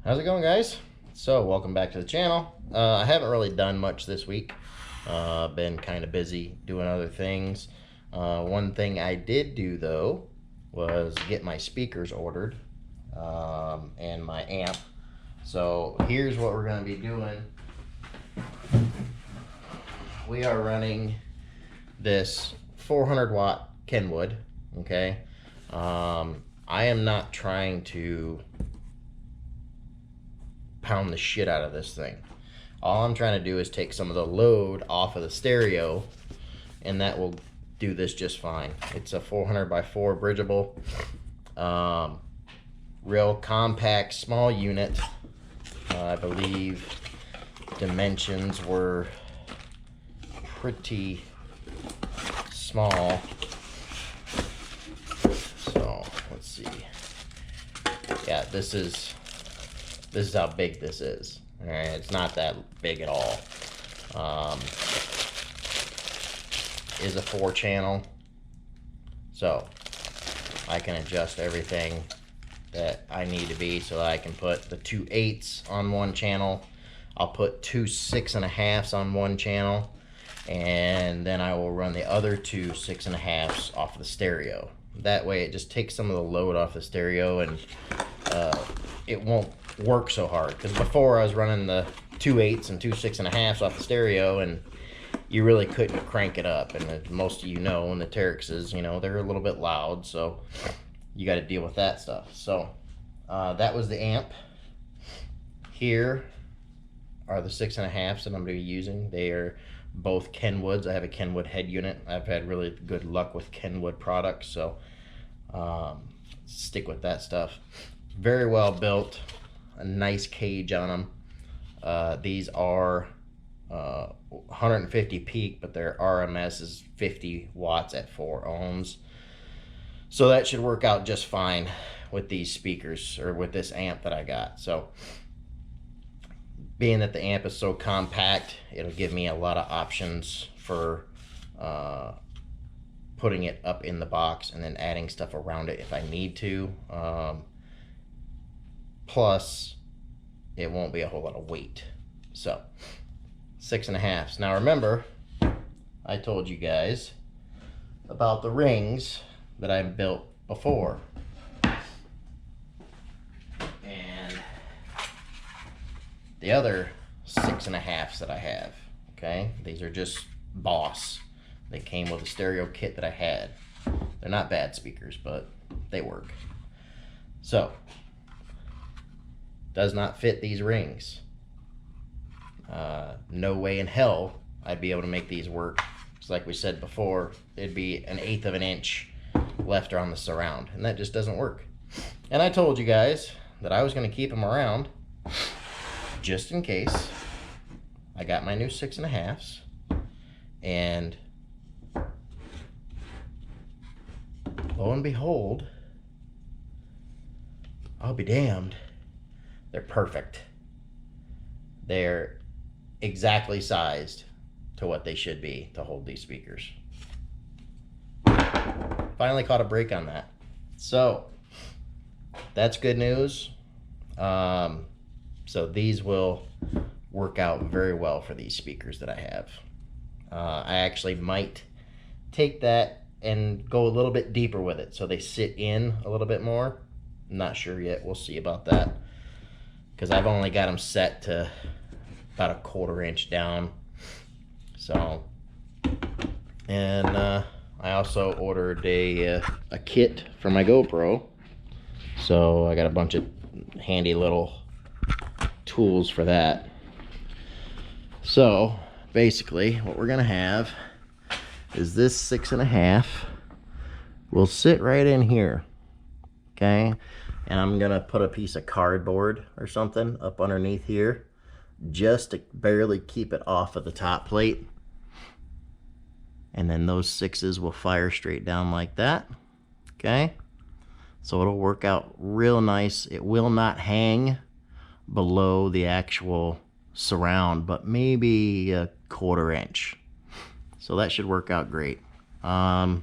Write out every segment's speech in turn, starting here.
How's it going, guys? So welcome back to the channel. I haven't really done much this week. Been kind of busy doing other things. One thing I did do though was get my speakers ordered and my amp. So here's what we're going to be doing. We are running this 400 watt Kenwood. Okay. I am not trying to pound the shit out of this thing. All I'm trying to do is take some of the load off of the stereo, and that will do this just fine. It's a 400 by 4 bridgeable, real compact, small unit. I believe dimensions were pretty small. So let's see. Yeah, this is how big this is. All right, it's not that big at all. Is a 4-channel, so I can adjust everything that I need to be, so that I can put the 2 8s on one channel. I'll put 2 6.5s on one channel, and then I will run the other 2 6.5s off of the stereo. That way it just takes some of the load off the stereo, and it won't work so hard. Because before I was running the 2 8s and 2 6.5s off the stereo, and you really couldn't crank it up. And most of you know, in the Teryxes, you know, they're a little bit loud, so you got to deal with that stuff. So that was the amp. Here are the 6.5s that I'm going to be using. They are both Kenwoods. I have a Kenwood head unit. I've had really good luck with Kenwood products, so stick with that stuff. Very well built, a nice cage on them. These are 150 peak, but their RMS is 50 watts at 4 ohms. So that should work out just fine with these speakers, or with this amp that I got. So being that the amp is so compact, it'll give me a lot of options for putting it up in the box and then adding stuff around it if I need to. Plus, it won't be a whole lot of weight. So 6.5s. Now remember, I told you guys about the rings that I built before. And the other 6.5s that I have, okay? These are just Boss. They came with a stereo kit that I had. They're not bad speakers, but they work. So, does not fit these rings. No way in hell I'd be able to make these work. It's like we said before, it'd be 1/8 of an inch left around the surround, and that just doesn't work. And I told you guys that I was going to keep them around just in case. I got my new 6.5s, and lo and behold, I'll be damned, they're perfect. They're exactly sized to what they should be to hold these speakers. Finally caught a break on that. So that's good news. So these will work out very well for these speakers that I have. I actually might take that and go a little bit deeper with it so they sit in a little bit more. I'm not sure yet. We'll see about that, because I've only got them set to about 1/4 inch down. So, and I also ordered a kit for my GoPro. So I got a bunch of handy little tools for that. So basically what we're gonna have is this 6.5 will sit right in here, okay? And I'm gonna put a piece of cardboard or something up underneath here just to barely keep it off of the top plate. And then those 6s will fire straight down like that, okay? So it'll work out real nice. It will not hang below the actual surround, but maybe 1/4 inch. So that should work out great. Other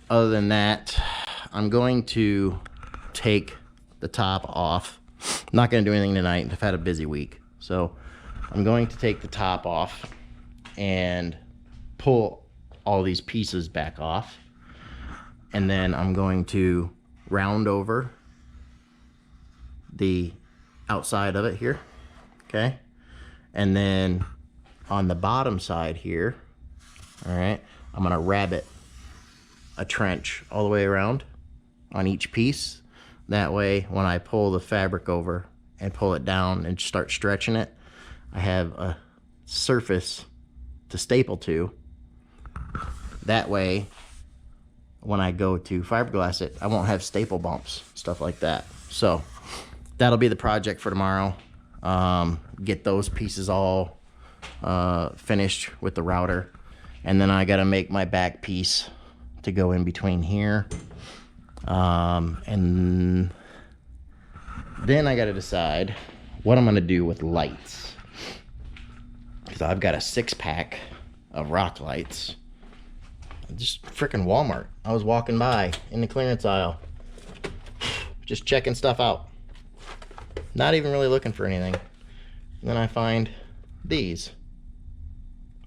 than that, I'm going to take the top off I'm not going to do anything tonight. I've had a busy week. So I'm going to take the top off and pull all these pieces back off. And then I'm going to round over the outside of it here. Okay. And then on the bottom side here, all right, I'm going to rabbet a trench all the way around on each piece. That way, when I pull the fabric over and pull it down and start stretching it, I have a surface to staple to. That way, when I go to fiberglass it, I won't have staple bumps, stuff like that. So that'll be the project for tomorrow. Get those pieces all finished with the router. And then I gotta make my back piece to go in between here. And then I gotta decide what I'm gonna do with lights, because I've got a 6-pack of rock lights. Just freaking Walmart. I was walking by in the clearance aisle, just checking stuff out, not even really looking for anything. And then I find these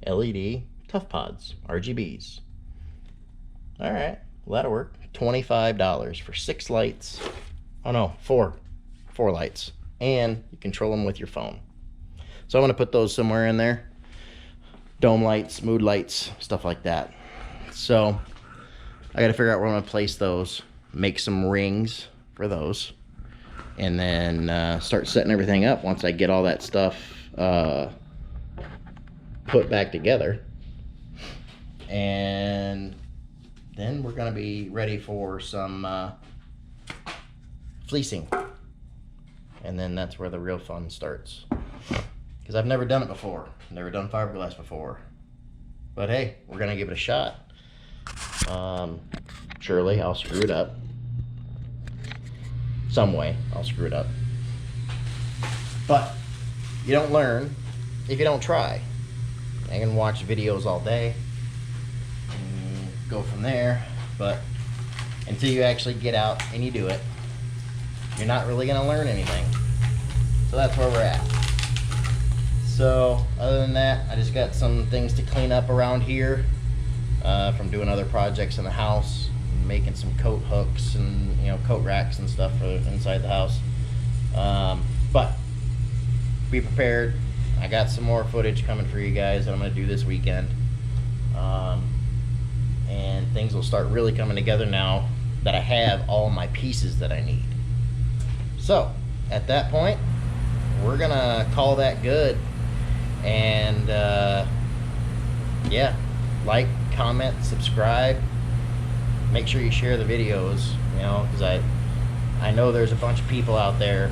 LED Tough Pods RGBs. All right, well, that'll work. $25 for 6 lights. Oh no, 4 lights, and you control them with your phone. So I'm gonna put those somewhere in there. Dome lights, mood lights, stuff like that. So I gotta figure out where I'm gonna place those, make some rings for those, and then start setting everything up once I get all that stuff put back together. And then we're gonna be ready for some fleecing. And then that's where the real fun starts. Because I've never done it before. Never done fiberglass before. But hey, we're gonna give it a shot. Surely I'll screw it up. Some way I'll screw it up. But you don't learn if you don't try. I can watch videos all day and go from there, but until you actually get out and you do it, you're not really gonna learn anything. So that's where we're at. So other than that, I just got some things to clean up around here from doing other projects in the house, making some coat hooks and coat racks and stuff for inside the house. But be prepared. I got some more footage coming for you guys that I'm gonna do this weekend. And things will start really coming together now that I have all my pieces that I need. So at that point, we're gonna call that good. And yeah, like, comment, subscribe. Make sure you share the videos, because I know there's a bunch of people out there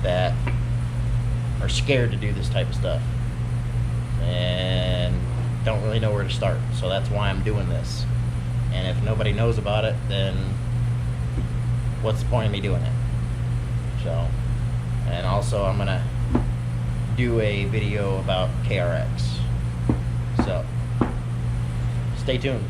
that are scared to do this type of stuff and don't really know where to start. So that's why I'm doing this. And if nobody knows about it, then what's the point of me doing it? So, and also I'm gonna do a video about KRX. So stay tuned.